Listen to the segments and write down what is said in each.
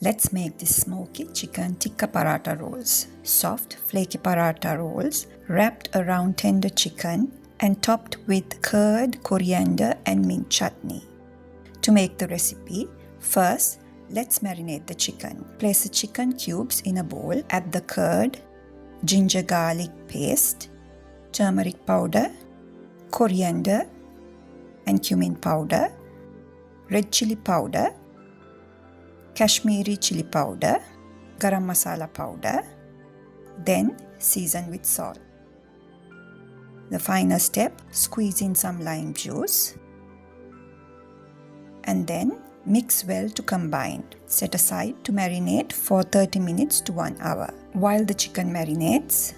Let's make this smoky chicken tikka paratha rolls. Soft, flaky paratha rolls wrapped around tender chicken and topped with curd, coriander and mint chutney. To make the recipe, first let's marinate the chicken. Place the chicken cubes in a bowl. Add the curd, ginger garlic paste, turmeric powder, coriander and cumin powder, red chilli powder, Kashmiri chilli powder, garam masala powder, then season with salt. The final step, squeeze in some lime juice and then mix well to combine. Set aside to marinate for 30 minutes to 1 hour. While the chicken marinates,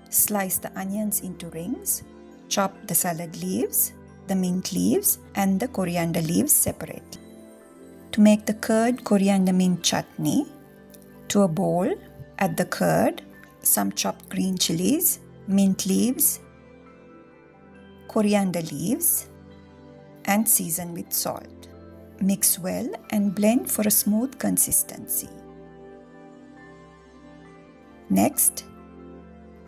slice the onions into rings, chop the salad leaves, the mint leaves and the coriander leaves separately. To make the curd, coriander, mint chutney, to a bowl, add the curd, some chopped green chilies, mint leaves, coriander leaves and season with salt. Mix well and blend for a smooth consistency. Next,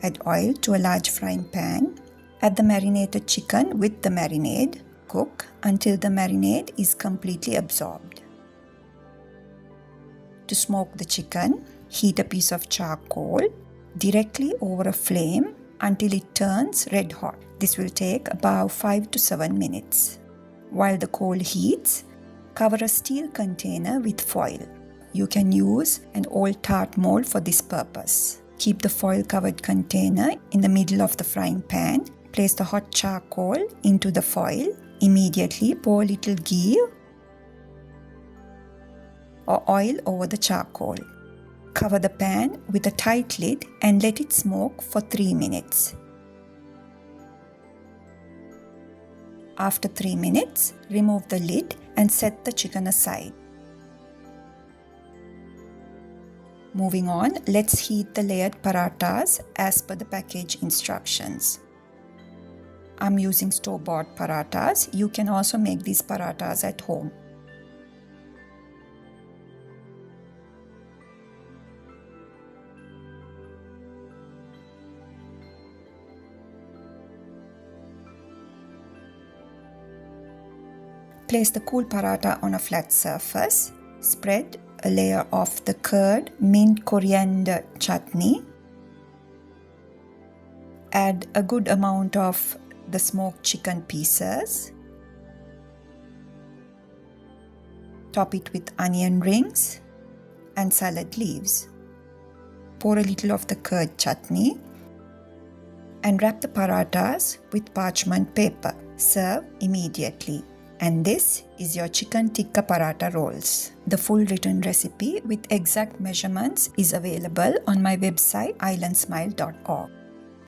add oil to a large frying pan. Add the marinated chicken with the marinade. Cook until the marinade is completely absorbed. To smoke the chicken, heat a piece of charcoal directly over a flame until it turns red hot. This will take about 5 to 7 minutes. While the coal heats, cover a steel container with foil. You can use an old tart mold for this purpose. Keep the foil covered container in the middle of the frying pan. Place the hot charcoal into the foil. Immediately pour a little ghee or oil over the charcoal. Cover the pan with a tight lid and let it smoke for 3 minutes. After 3 minutes, remove the lid and set the chicken aside. Moving on, let's heat the layered parathas as per the package instructions. I'm using store-bought parathas. You can also make these parathas at home. Place the cool paratha on a flat surface. Spread a layer of the curd, mint-coriander chutney. Add a good amount of the smoked chicken pieces. Top it with onion rings and salad leaves. Pour a little of the curd chutney and wrap the parathas with parchment paper. Serve immediately. And this is your chicken tikka paratha rolls. The full written recipe with exact measurements is available on my website islandsmile.org.